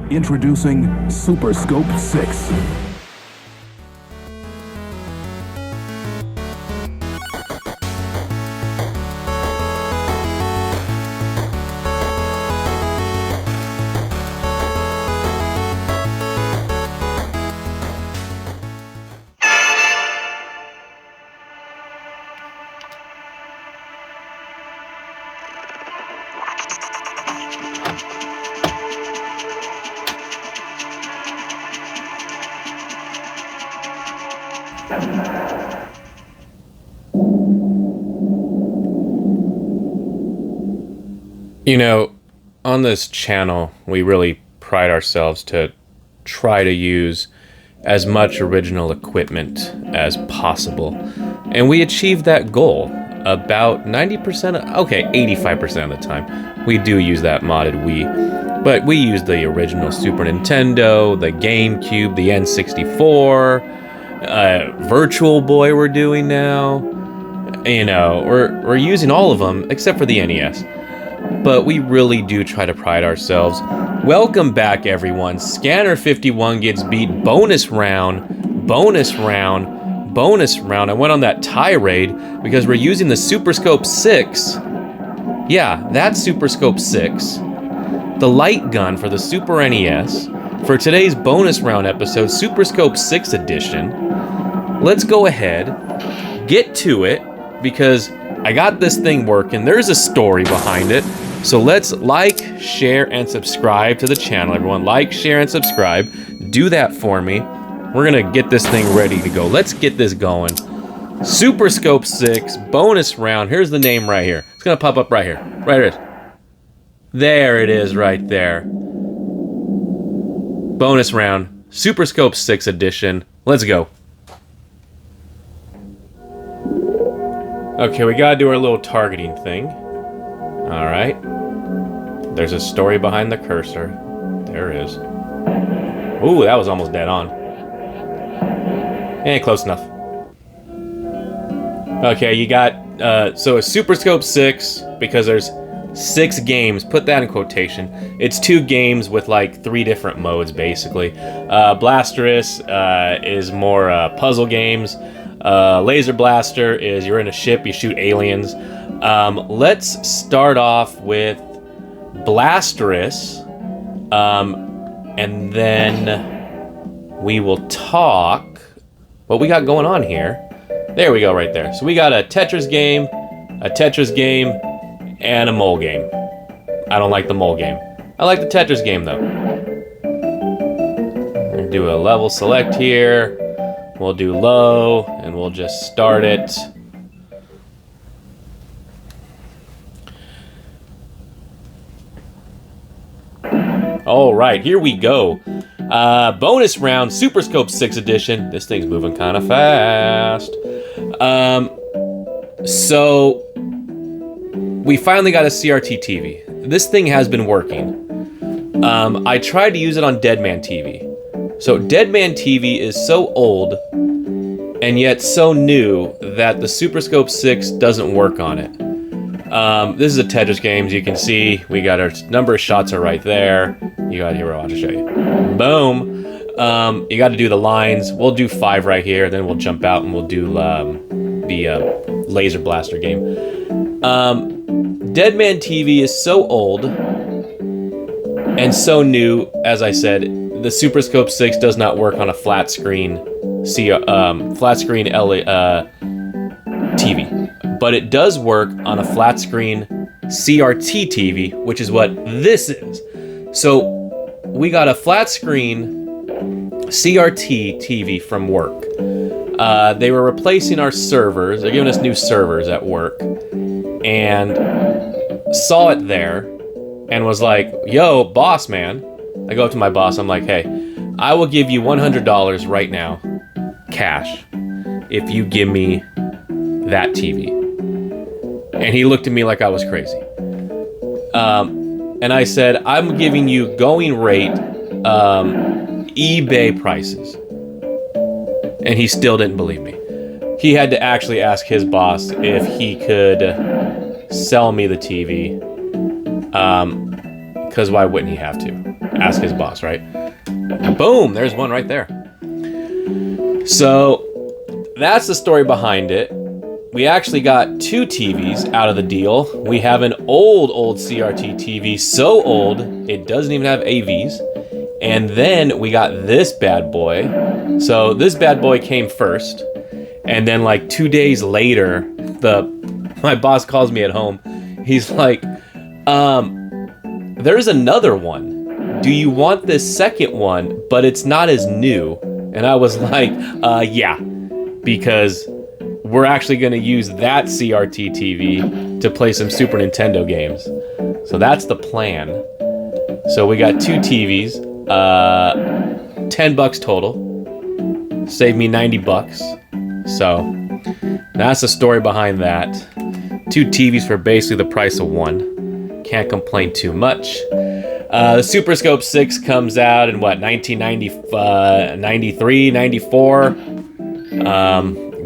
Introducing Super Scope 6. You know, on this channel, we really pride ourselves to try to use as much original equipment as possible. And we achieved that goal about 90%, okay, 85% of the time. We do use that modded Wii, but we use the original Super Nintendo, the GameCube, the N64, Virtual Boy we're doing now. You know, we're using all of them except for the NES. But we really do try to pride ourselves. Welcome back, everyone. Scanner51 Gets Beat. Bonus round. Bonus round. Bonus round. I went on that tirade because we're using the Super Scope 6. Yeah, that's Super Scope 6. The light gun for the Super NES. For today's bonus round episode, Super Scope 6 edition. Let's go ahead, get to it, because I got this thing working. There's a story behind it. So let's like, share, and subscribe to the channel, everyone. Like, share, and subscribe. Do that for me. We're gonna get this thing ready to go. Let's get this going. Super Scope 6, bonus round. Here's the name right here. It's gonna pop up right here. Right here. There it is right there. Bonus round, Super Scope 6 edition. Let's go. Okay, we gotta do our little targeting thing. Alright. There's a story behind the cursor. There is. Ooh, that was almost dead on. Eh, close enough. Okay, you got, so a Super Scope 6, because there's 6 games, put that in quotation. It's 2 games with like 3 different modes, basically. Blasterous is more puzzle games. Laser Blaster is you're in a ship, you shoot aliens. Let's start off with Blasterous, and then we will talk what we got going on here. There we go, right there. So we got a Tetris game, and a mole game. I don't like the mole game. I like the Tetris game, though. We'll do a level select here. We'll do low, and we'll just start it. All right, here we go. Bonus round, Super Scope 6 edition. This thing's moving kind of fast. So we finally got a CRT TV. This thing has been working. I tried to use it on Deadman TV. So Deadman TV is so old and yet so new that the Super Scope 6 doesn't work on it. This is a Tetris game. As you can see, we got our number of shots are right there. You got here, I'll just show you. Boom. You got to do the lines. We'll do 5 right here. Then we'll jump out and we'll do the Laser Blaster game. Deadman TV is so old and so new, as I said. The Super Scope 6 does not work on a flat screen TV, but it does work on a flat screen CRT TV, which is what this is. So we got a flat screen CRT TV from work. They were replacing our servers. They're giving us new servers at work, and saw it there and was like, yo, boss man. I go up to my boss, I'm like, hey, I will give you $100 right now, cash, if you give me that TV. And he looked at me like I was crazy. And I said, I'm giving you going rate eBay prices. And he still didn't believe me. He had to actually ask his boss if he could sell me the TV. Because why wouldn't he have to? ask his boss, right? And boom, there's one right there. So that's the story behind it. We actually got 2 TVs out of the deal. We have an old CRT TV, so old it doesn't even have AVs. And then we got this bad boy. So this bad boy came first, and then like 2 days later, my boss calls me at home. He's like, there's another one. Do you want this second one, but it's not as new? And I was like, yeah, because we're actually going to use that CRT TV to play some Super Nintendo games. So that's the plan. So we got 2 TVs, $10 total. Saved me $90. So that's the story behind that. 2 TVs for basically the price of 1. Can't complain too much. The Super Scope 6 comes out in what, 1993, 94.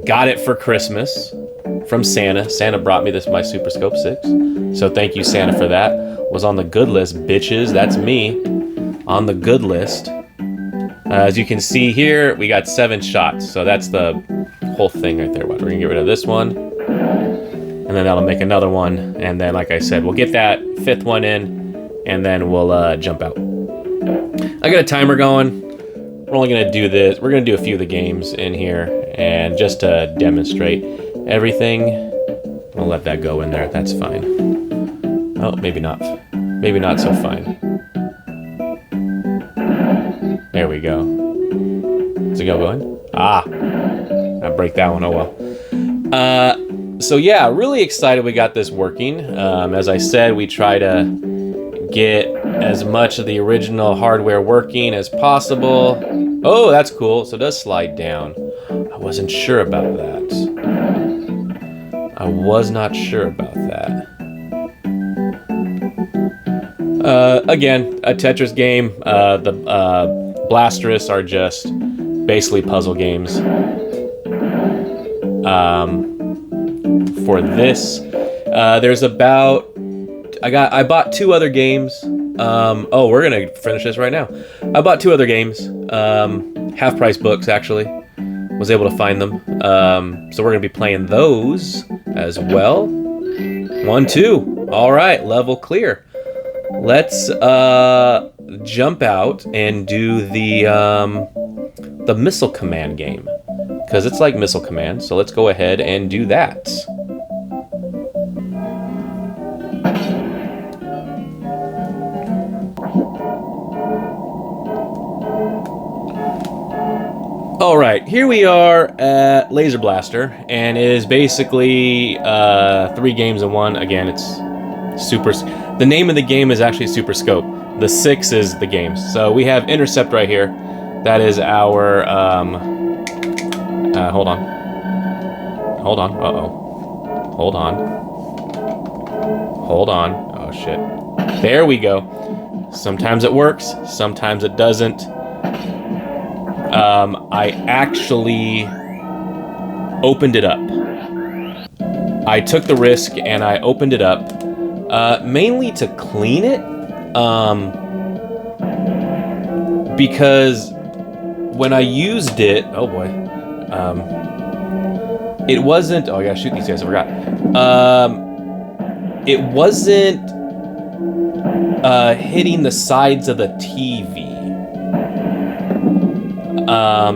Got it for Christmas from Santa. Santa brought me my Super Scope 6. So thank you, Santa, for that. Was on the good list, bitches. That's me on the good list. As you can see here, we got 7 shots. So that's the whole thing right there. We're going to get rid of this one. And then that'll make another one. And then, like I said, we'll get that 5th one in. And then we'll jump out. I got a timer going. We're only going to do this. We're going to do a few of the games in here. And just to demonstrate everything, I'll let that go in there. That's fine. Oh, maybe not. Maybe not so fine. There we go. Is it going? Ah. I break that one. Oh, well. So, yeah, really excited we got this working. As I said, we try to get as much of the original hardware working as possible. Oh, that's cool. So it does slide down. I wasn't sure about that. I was not sure about that. Again, a Tetris game. The Blasterous are just basically puzzle games. For this, there's about... I bought 2 other games. Oh, we're gonna finish this right now. I bought 2 other games. Half-price books, actually. Was able to find them. So we're gonna be playing those as well. 1, 2. All right, level clear. Let's jump out and do the Missile Command game, because it's like Missile Command. So let's go ahead and do that. Alright, here we are at Laser Blaster, and it is basically 3 games in 1. Again, it's Super... The name of the game is actually Super Scope. The 6 is the game. So we have Intercept right here. That is our... hold on. Hold on. Uh-oh. Hold on. Hold on. Oh, shit. There we go. Sometimes it works. Sometimes it doesn't. I actually opened it up. I took the risk and I opened it up, mainly to clean it, because when I used it, oh boy, it wasn't, oh I gotta shoot these guys, I forgot. It wasn't hitting the sides of the TV.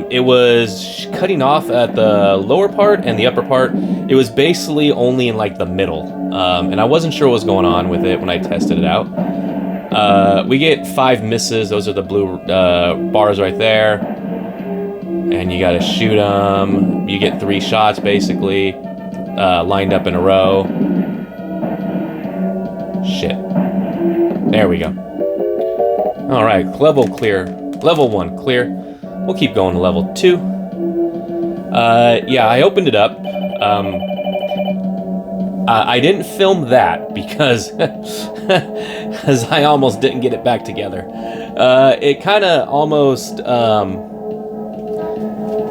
It was cutting off at the lower part and the upper part. It was basically only in like the middle. And I wasn't sure what was going on with it when I tested it out. We get 5 misses. Those are the blue bars right there. And you gotta shoot them. You get 3 shots basically, lined up in a row. Shit. There we go. All right, level clear. Level 1 clear. We'll keep going to level 2. Yeah, I opened it up. I didn't film that because I almost didn't get it back together. It kind of almost...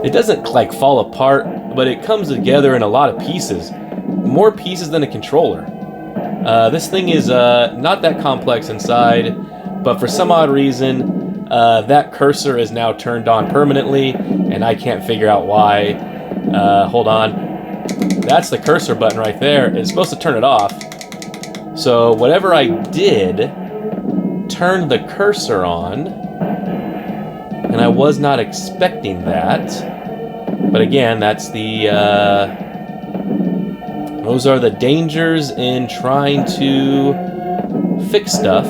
it doesn't like fall apart, but it comes together in a lot of pieces. More pieces than a controller. This thing is not that complex inside. but for some odd reason, that cursor is now turned on permanently, and I can't figure out why. Hold on. That's the cursor button right there. It's supposed to turn it off. So whatever I did turned the cursor on, and I was not expecting that. But again, that's the those are the dangers in trying to fix stuff.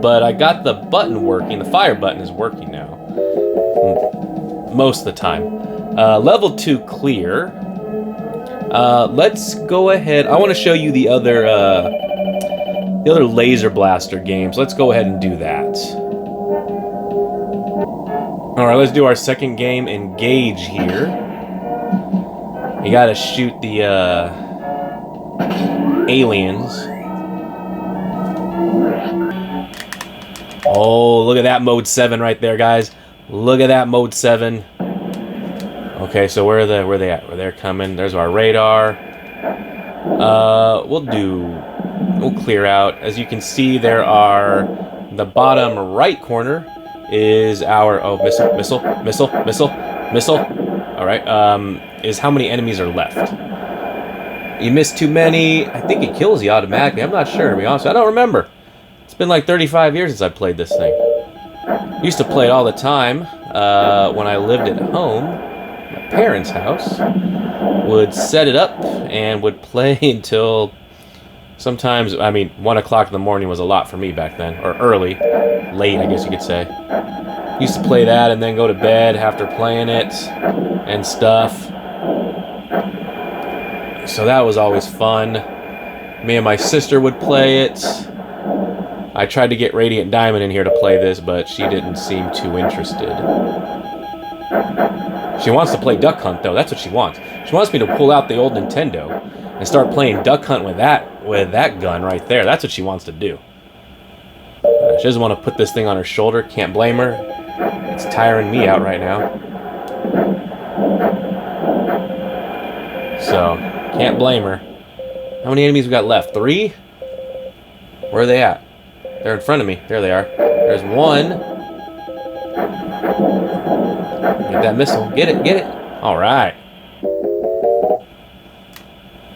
But I got the button working. The fire button is working now most of the time. Level 2 clear. Let's go ahead. I want to show you the other laser blaster games. Let's go ahead and do that. All right, let's do our second game, Engage here. You gotta shoot the aliens. Oh, look at that mode 7 right there, guys. Look at that mode 7. Okay, so where are they at? Where they're coming? There's our radar. We'll clear out. As you can see, there are the bottom right corner is our missile. All right, is how many enemies are left. You missed too many. I think it kills you automatically. I'm not sure, to be honest. I don't remember. It's been like 35 years since I played this thing. Used to play it all the time when I lived at home. My parents' house. Would set it up and would play until sometimes, 1 o'clock in the morning was a lot for me back then. Or early. Late, I guess you could say. Used to play that and then go to bed after playing it and stuff. So that was always fun. Me and my sister would play it. I tried to get Radiant Diamond in here to play this, but she didn't seem too interested. She wants to play Duck Hunt, though. That's what she wants. She wants me to pull out the old Nintendo and start playing Duck Hunt with that gun right there. That's what she wants to do. She doesn't want to put this thing on her shoulder. Can't blame her. It's tiring me out right now. So, can't blame her. How many enemies we got left? 3? Where are they at? They're in front of me. There they are. There's one. Get that missile. Get it, get it. All right.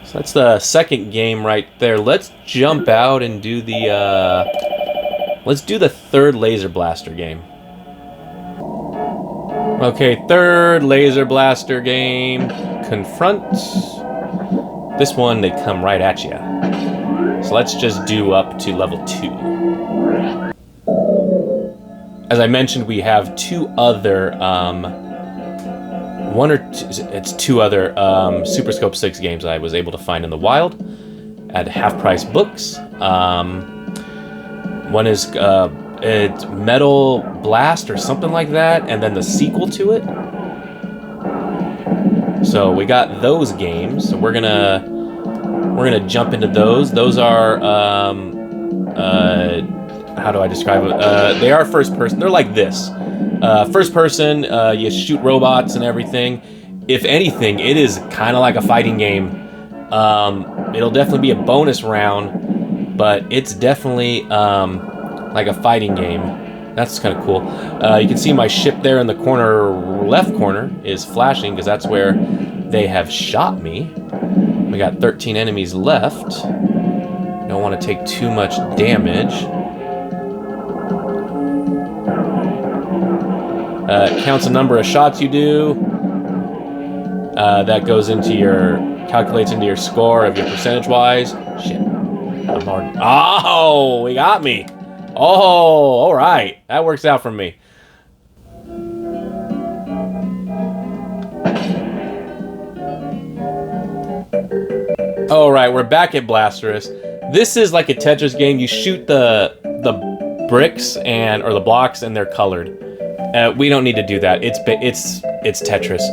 So that's the second game right there. Let's jump out and do the, let's do the third laser blaster game. Okay, third laser blaster game. Confront. This one, they come right at you. So let's just do up to level 2. As I mentioned, we have 2 other, two other Super Scope 6 games I was able to find in the wild at half-price books. One is it's Metal Blast or something like that, and then the sequel to it. So we got those games. So we're gonna jump into those. Those are how do I describe it? They are first person. They're like this. First person, you shoot robots and everything. If anything, it is kind of like a fighting game. It'll definitely be a bonus round, but it's definitely like a fighting game. That's kind of cool. You can see my ship there in the corner, left corner, is flashing because that's where they have shot me. We got 13 enemies left. Don't want to take too much damage. It counts the number of shots you do. That goes into calculates into your score of your percentage-wise. Shit. I'm hard. Oh, we got me. Oh, all right. That works out for me. All right, we're back at Blasphemous. This is like a Tetris game. You shoot the bricks or the blocks, and they're colored. We don't need to do that. It's Tetris.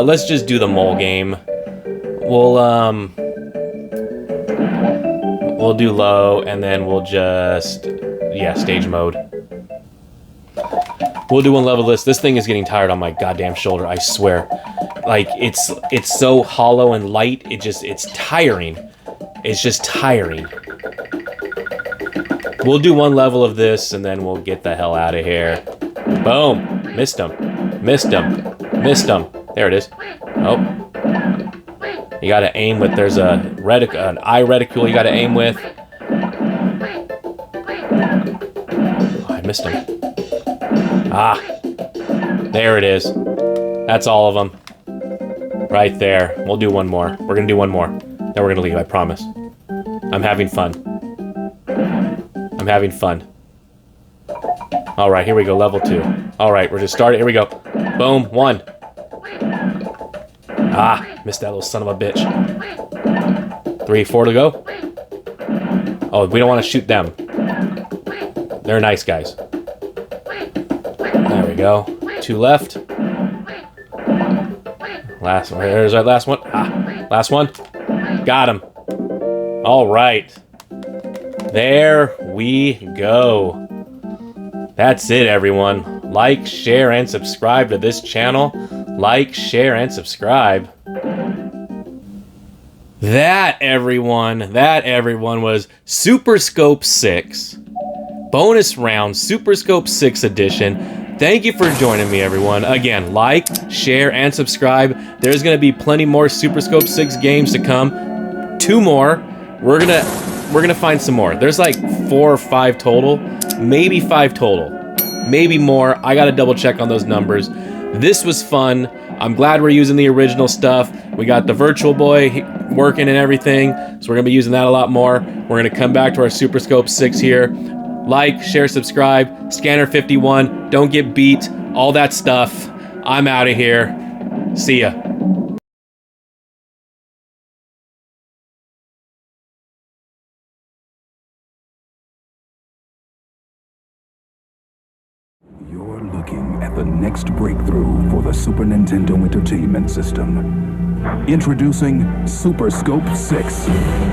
Let's just do the mole game. We'll do low, and then we'll just stage mode. We'll do one level list. This thing is getting tired on my goddamn shoulder. I swear. Like it's so hollow and light. It's tiring. It's just tiring. We'll do one level of this, and then we'll get the hell out of here. Boom. Missed him. Missed him. Missed him. There it is. Oh. You gotta aim with, there's an eye reticule you gotta aim with. Oh, I missed him. Ah. There it is. That's all of them. Right there. We'll do one more. We're gonna do one more. Then we're gonna leave, I promise. I'm having fun. I'm having fun. Alright, here we go, level 2. Alright, we're just starting. Here we go. Boom, 1. Ah, missed that little son of a bitch. 3, 4 to go. Oh, we don't want to shoot them. They're nice guys. There we go. 2 left. Last one. There's our last one. Ah, last one. Got him. Alright. There we go. That's it, everyone. Like, share, and subscribe to this channel. Like, share, and subscribe. That, everyone, was Super Scope 6. Bonus round, Super Scope 6 edition. Thank you for joining me, everyone. Again, like, share, and subscribe. There's going to be plenty more Super Scope 6 games to come. 2 more. We're gonna find some more. There's like 4 or 5 total. Maybe 5 total. Maybe more. I gotta double check on those numbers. This was fun. I'm glad we're using the original stuff. We got the Virtual Boy working and everything, so we're gonna be using that a lot more. We're gonna come back to our Super Scope 6 here. Like, share, subscribe. Scanner51. Don't get beat. All that stuff. I'm out of here. See ya. You're looking at the next breakthrough for the Super Nintendo Entertainment System. Introducing Super Scope 6.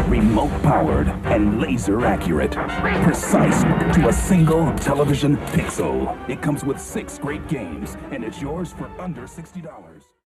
Remote-powered and laser-accurate. Precise to a single television pixel. It comes with 6 great games, and it's yours for under $60.